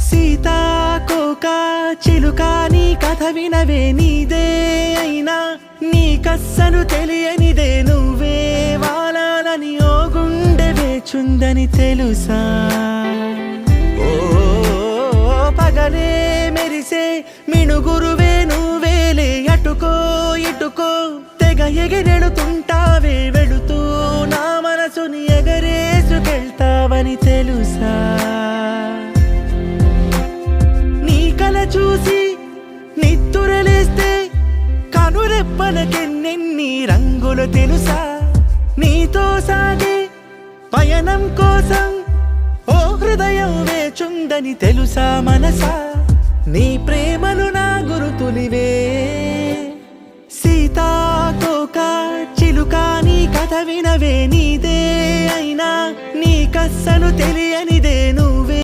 సీతాకోక చిలుక నీ కథ వినవే నీదే అయినా నీ కస్సను తెలియనిదే నువ్వే వాలాలని ఓ గుండె వేచుందని తెలుసా ఓ పగలే మెరిసే మిణుగురువే నువ్వేలే అటుకో ఇటుకో తెగ ఎగిరెడుతుంటావే వెళుతూ నా మనసుని ఎగరేసుకెళ్తావని తెలుసా నీ కల చూసి నిద్దురలేస్తే కనురెప్పలకెన్నెన్ని రంగులు తెలుసా నీతో సాగే పయనం కోసం ఓ హృదయం వేచుందని తెలుసా మనసా నీ ప్రేమలు నా గురుతులివే సీతాకోక చిలుక నీ కథ వినవే నీదే అయినా నీ కస్సను తెలియ